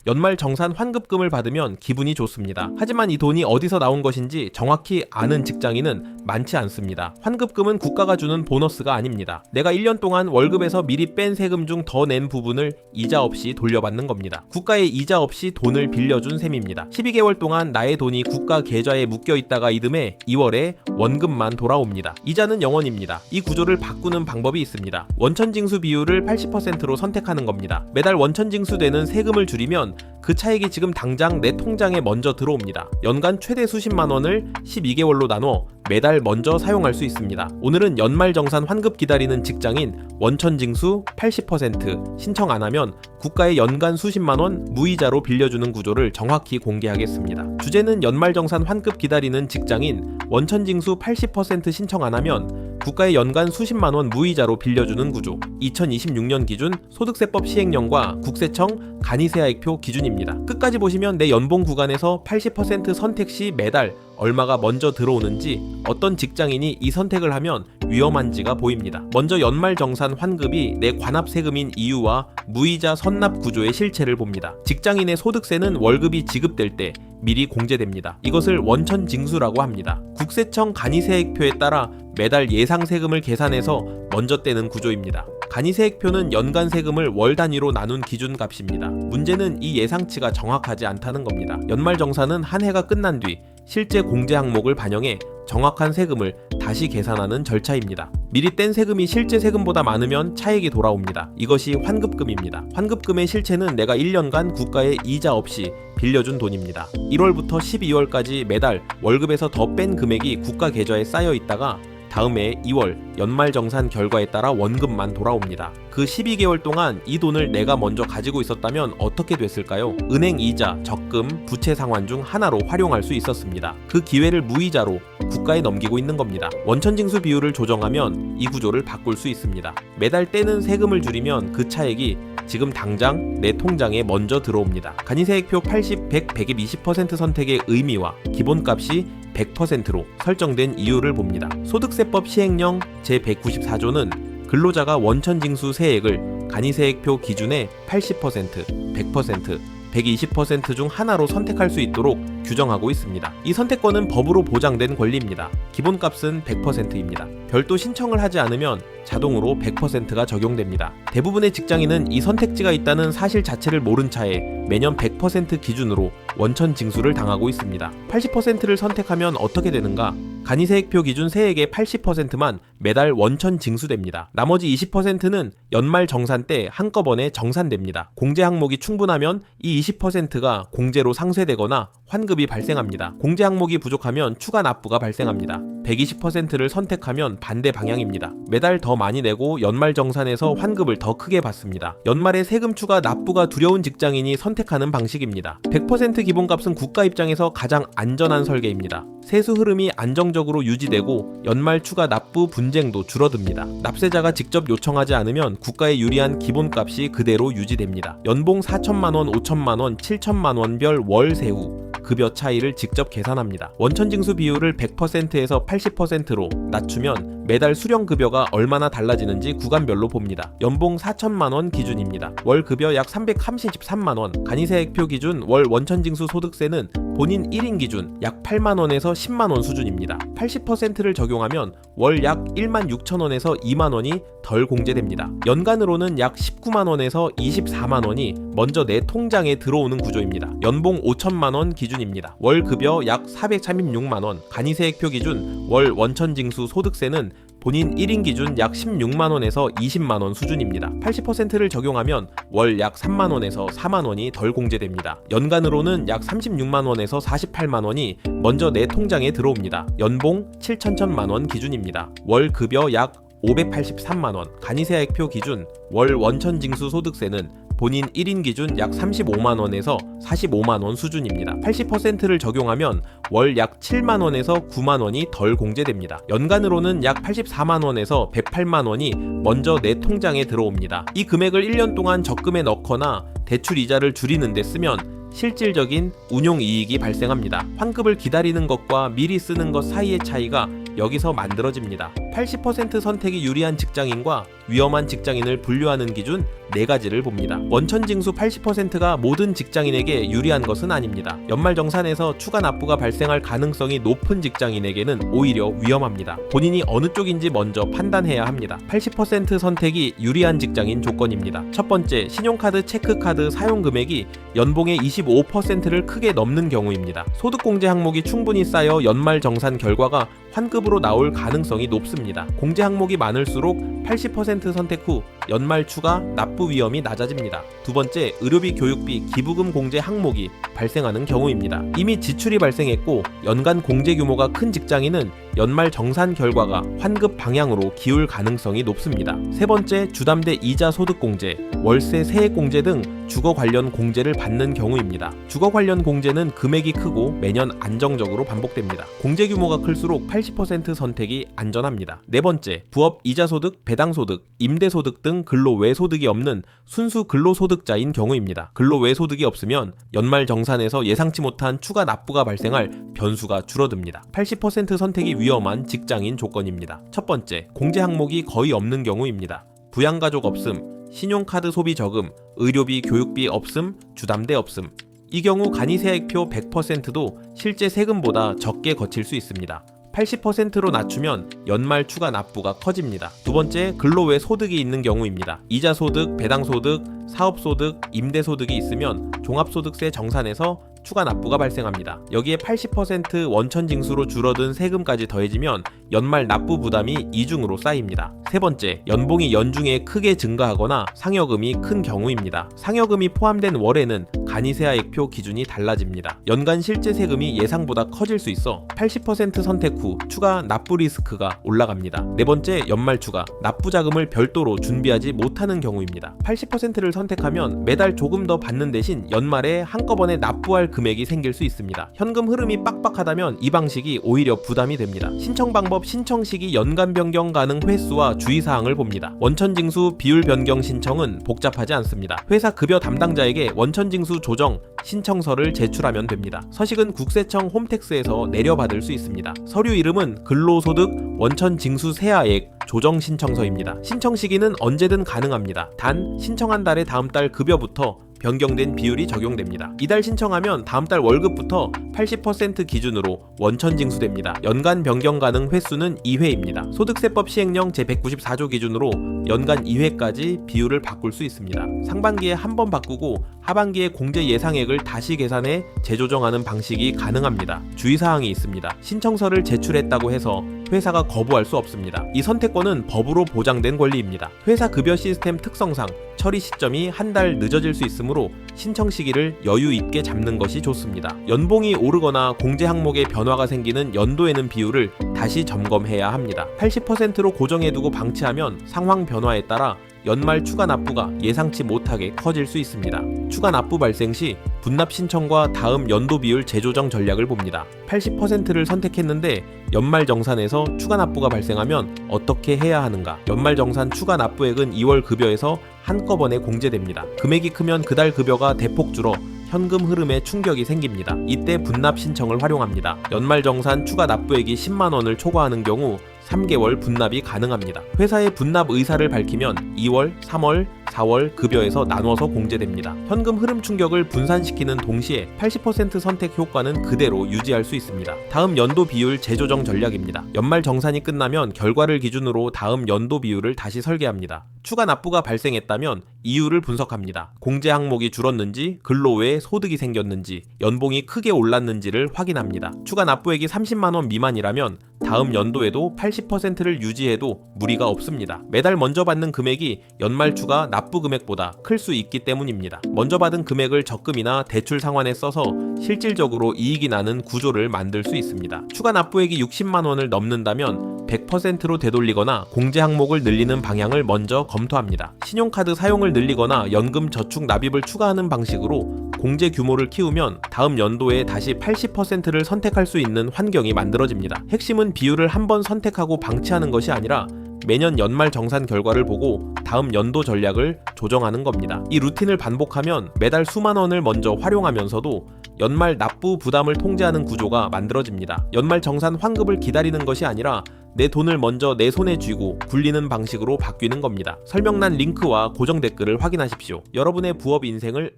연말 정산 환급금을 받으면 기분이 좋습니다. 하지만 이 돈이 어디서 나온 것인지 정확히 아는 직장인은 많지 않습니다. 환급금은 국가가 주는 보너스가 아닙니다. 내가 1년 동안 월급에서 미리 뺀 세금 중 더 낸 부분을 이자 없이 돌려받는 겁니다. 국가에 이자 없이 돈을 빌려준 셈입니다. 12개월 동안 나의 돈이 국가 계좌에 묶여 있다가 이듬해 2월에 원금만 돌아옵니다. 이자는 0원입니다. 이 구조를 바꾸는 방법이 있습니다. 원천징수 비율을 80%로 선택하는 겁니다. 매달 원천징수되는 세금을 줄이면 그 차익이 지금 당장 내 통장에 먼저 들어옵니다. 연간 최대 수십만 원을 12개월로 나눠 매달 먼저 사용할 수 있습니다. 오늘은 연말정산 환급 기다리는 직장인 원천징수 80% 신청 안 하면 국가에 연간 수십만 원 무이자로 빌려주는 구조를 정확히 공개하겠습니다. 주제는 연말정산 환급 기다리는 직장인 원천징수 80% 신청 안 하면 국가에 연간 수십만 원 무이자로 빌려주는 구조. 2026년 기준 소득세법 시행령과 국세청 간이세액표 기준입니다. 끝까지 보시면 내 연봉 구간에서 80% 선택 시 매달 얼마가 먼저 들어오는지, 어떤 직장인이 이 선택을 하면 위험한지가 보입니다. 먼저 연말정산 환급이 내 관합세금인 이유와 무이자 선납 구조의 실체를 봅니다. 직장인의 소득세는 월급이 지급될 때 미리 공제됩니다. 이것을 원천징수라고 합니다. 국세청 간이세액표에 따라 매달 예상 세금을 계산해서 먼저 떼는 구조입니다. 간이세액표는 연간 세금을 월 단위로 나눈 기준값입니다. 문제는 이 예상치가 정확하지 않다는 겁니다. 연말정산은 한 해가 끝난 뒤 실제 공제 항목을 반영해 정확한 세금을 다시 계산하는 절차입니다. 미리 뗀 세금이 실제 세금보다 많으면 차액이 돌아옵니다. 이것이 환급금입니다. 환급금의 실체는 내가 1년간 국가에 이자 없이 빌려준 돈입니다. 1월부터 12월까지 매달 월급에서 더 뺀 금액이 국가 계좌에 쌓여 있다가 다음해 2월 연말정산 결과에 따라 원금만 돌아옵니다. 그 12개월 동안 이 돈을 내가 먼저 가지고 있었다면 어떻게 됐을까요? 은행 이자, 적금, 부채 상환 중 하나로 활용할 수 있었습니다. 그 기회를 무이자로 국가에 넘기고 있는 겁니다. 원천징수 비율을 조정하면 이 구조를 바꿀 수 있습니다. 매달 떼는 세금을 줄이면 그 차액이 지금 당장 내 통장에 먼저 들어옵니다. 간이세액표 80, 100, 120% 선택의 의미와 기본값이 100%로 설정된 이유를 봅니다. 소득세법 시행령 제194조는 근로자가 원천징수 세액을 간이세액표 기준의 80%, 100%, 120% 중 하나로 선택할 수 있도록 규정하고 있습니다. 이 선택권은 법으로 보장된 권리입니다. 기본값은 100%입니다. 별도 신청을 하지 않으면 자동으로 100%가 적용됩니다. 대부분의 직장인은 이 선택지가 있다는 사실 자체를 모른 차에 매년 100% 기준으로 원천 징수를 당하고 있습니다. 80%를 선택하면 어떻게 되는가? 간이세액표 기준 세액의 80%만 매달 원천 징수됩니다. 나머지 20%는 연말 정산 때 한꺼번에 정산됩니다. 공제 항목이 충분하면 이 20%가 공제로 상쇄되거나 환급이 발생합니다. 공제 항목이 부족하면 추가 납부가 발생합니다. 120%를 선택하면 반대 방향입니다. 매달 더 많이 내고 연말 정산에서 환급을 더 크게 받습니다. 연말에 세금 추가 납부가 두려운 직장인이 선택하는 방식입니다. 100% 기본값은 국가 입장에서 가장 안전한 설계입니다. 세수 흐름이 안정적으로 유지되고 연말 추가 납부 분쟁도 줄어듭니다. 납세자가 직접 요청하지 않으면 국가에 유리한 기본값이 그대로 유지됩니다. 연봉 4천만원, 5천만원, 7천만원별 월 세후 급여 차이를 직접 계산합니다. 원천징수 비율을 100%에서 80%로 낮추면 매달 수령급여가 얼마나 달라지는지 구간별로 봅니다. 연봉 4천만원 기준입니다. 월 급여 약 333만원, 간이세액표 기준 월 원천징수 소득세는 본인 1인 기준 약 8만원에서 10만원 수준입니다. 80%를 적용하면 월 약 1만 6천원에서 2만원이 덜 공제됩니다. 연간으로는 약 19만원에서 24만원이 먼저 내 통장에 들어오는 구조입니다. 연봉 5천만원 기준입니다. 월 급여 약 436만원, 간이세액표 기준 월 원천징수 소득세는 본인 1인 기준 약 16만원에서 20만원 수준입니다. 80%를 적용하면 월 약 3만원에서 4만원이 덜 공제됩니다. 연간으로는 약 36만원에서 48만원이 먼저 내 통장에 들어옵니다. 연봉 7천만원 기준입니다. 월 급여 약 583만원, 간이세액표 기준 월 원천징수 소득세는 본인 1인 기준 약 35만원에서 45만원 수준입니다. 80%를 적용하면 월 약 7만원에서 9만원이 덜 공제됩니다. 연간으로는 약 84만원에서 108만원이 먼저 내 통장에 들어옵니다. 이 금액을 1년 동안 적금에 넣거나 대출 이자를 줄이는 데 쓰면 실질적인 운용 이익이 발생합니다. 환급을 기다리는 것과 미리 쓰는 것 사이의 차이가 여기서 만들어집니다. 80% 선택이 유리한 직장인과 위험한 직장인을 분류하는 기준 4가지를 봅니다. 원천징수 80%가 모든 직장인에게 유리한 것은 아닙니다. 연말정산에서 추가 납부가 발생할 가능성이 높은 직장인에게는 오히려 위험합니다. 본인이 어느 쪽인지 먼저 판단해야 합니다. 80% 선택이 유리한 직장인 조건입니다. 첫 번째, 신용카드, 체크카드 사용 금액이 연봉의 25%를 크게 넘는 경우입니다. 소득공제 항목이 충분히 쌓여 연말정산 결과가 환급으로 나올 가능성이 높습니다. 공제 항목이 많을수록 80% 선택 후 연말 추가 납부 위험이 낮아집니다. 두 번째, 의료비, 교육비, 기부금 공제 항목이 발생하는 경우입니다. 이미 지출이 발생했고 연간 공제 규모가 큰 직장인은 연말 정산 결과가 환급 방향으로 기울 가능성이 높습니다. 세 번째, 주담대 이자 소득공제, 월세 세액공제 등 주거 관련 공제를 받는 경우입니다. 주거 관련 공제는 금액이 크고 매년 안정적으로 반복됩니다. 공제 규모가 클수록 80% 선택이 안전합니다. 네 번째, 부업 이자소득, 배당소득, 임대소득 등 근로 외소득이 없는 순수 근로소득자인 경우입니다. 근로 외소득이 없으면 연말 정산에서 예상치 못한 추가 납부가 발생할 변수가 줄어듭니다. 80% 선택이 위험한 직장인 조건입니다. 첫 번째, 공제 항목이 거의 없는 경우입니다. 부양가족 없음, 신용카드 소비 저금, 의료비, 교육비 없음, 주담대 없음. 이 경우 간이세액표 100%도 실제 세금보다 적게 거칠 수 있습니다. 80%로 낮추면 연말 추가 납부가 커집니다. 두 번째, 근로외 소득이 있는 경우입니다. 이자소득, 배당소득, 사업소득, 임대소득이 있으면 종합소득세 정산에서 추가 납부가 발생합니다. 여기에 80% 원천징수로 줄어든 세금까지 더해지면 연말 납부 부담이 이중으로 쌓입니다. 세 번째, 연봉이 연중에 크게 증가하거나 상여금이 큰 경우입니다. 상여금이 포함된 월에는 간이세액표 기준이 달라집니다. 연간 실제 세금이 예상보다 커질 수 있어 80% 선택 후 추가 납부 리스크가 올라갑니다. 네 번째, 연말 추가, 납부 자금을 별도로 준비하지 못하는 경우입니다. 80%를 선택하면 매달 조금 더 받는 대신 연말에 한꺼번에 납부할 금액이 생길 수 있습니다. 현금 흐름이 빡빡하다면 이 방식이 오히려 부담이 됩니다. 신청 방법, 신청 시기, 연간 변경 가능 횟수와 주의사항을 봅니다. 원천징수 비율 변경 신청은 복잡하지 않습니다. 회사 급여 담당자에게 원천징수 조정 신청서를 제출하면 됩니다. 서식은 국세청 홈택스에서 내려받을 수 있습니다. 서류 이름은 근로소득 원천징수 세하액 조정 신청서입니다. 신청 시기는 언제든 가능합니다. 단 신청한 달의 다음 달 급여부터 변경된 비율이 적용됩니다. 이달 신청하면 다음 달 월급부터 80% 기준으로 원천 징수됩니다. 연간 변경 가능 횟수는 2회입니다. 소득세법 시행령 제194조 기준으로 연간 2회까지 비율을 바꿀 수 있습니다. 상반기에 한 번 바꾸고 하반기에 공제 예상액을 다시 계산해 재조정하는 방식이 가능합니다. 주의사항이 있습니다. 신청서를 제출했다고 해서 회사가 거부할 수 없습니다. 이 선택권은 법으로 보장된 권리입니다. 회사 급여 시스템 특성상 처리 시점이 한 달 늦어질 수 있으므로 신청 시기를 여유 있게 잡는 것이 좋습니다. 연봉이 오르거나 공제 항목에 변화가 생기는 연도에는 비율을 다시 점검해야 합니다. 80%로 고정해두고 방치하면 상황 변화에 따라 연말 추가 납부가 예상치 못하게 커질 수 있습니다. 추가 납부 발생 시 분납 신청과 다음 연도 비율 재조정 전략을 봅니다. 80%를 선택했는데 연말 정산에서 추가 납부가 발생하면 어떻게 해야 하는가? 연말 정산 추가 납부액은 2월 급여에서 한꺼번에 공제됩니다. 금액이 크면 그달 급여가 대폭 줄어 현금 흐름에 충격이 생깁니다. 이때 분납 신청을 활용합니다. 연말 정산 추가 납부액이 10만 원을 초과하는 경우 3개월 분납이 가능합니다. 회사의 분납 의사를 밝히면 2월, 3월, 4월 급여에서 나눠서 공제됩니다. 현금 흐름 충격을 분산시키는 동시에 80% 선택 효과는 그대로 유지할 수 있습니다. 다음 연도 비율 재조정 전략입니다. 연말 정산이 끝나면 결과를 기준으로 다음 연도 비율을 다시 설계합니다. 추가 납부가 발생했다면 이유를 분석합니다. 공제 항목이 줄었는지, 근로 외에 소득이 생겼는지, 연봉이 크게 올랐는지를 확인합니다. 추가 납부액이 30만 원 미만이라면 다음 연도에도 80%를 유지해도 무리가 없습니다. 매달 먼저 받는 금액이 연말 추가 납부 금액보다 클 수 있기 때문입니다. 먼저 받은 금액을 적금이나 대출 상환에 써서 실질적으로 이익이 나는 구조를 만들 수 있습니다. 추가 납부액이 60만 원을 넘는다면 100%로 되돌리거나 공제 항목을 늘리는 방향을 먼저 검토합니다. 신용카드 사용을 늘리거나 연금 저축 납입을 추가하는 방식으로 공제 규모를 키우면 다음 연도에 다시 80%를 선택할 수 있는 환경이 만들어집니다. 핵심은 비율을 한 번 선택하고 방치하는 것이 아니라 매년 연말 정산 결과를 보고 다음 연도 전략을 조정하는 겁니다. 이 루틴을 반복하면 매달 수만 원을 먼저 활용하면서도 연말 납부 부담을 통제하는 구조가 만들어집니다. 연말 정산 환급을 기다리는 것이 아니라 내 돈을 먼저 내 손에 쥐고 굴리는 방식으로 바뀌는 겁니다. 설명란 링크와 고정 댓글을 확인하십시오. 여러분의 부업 인생을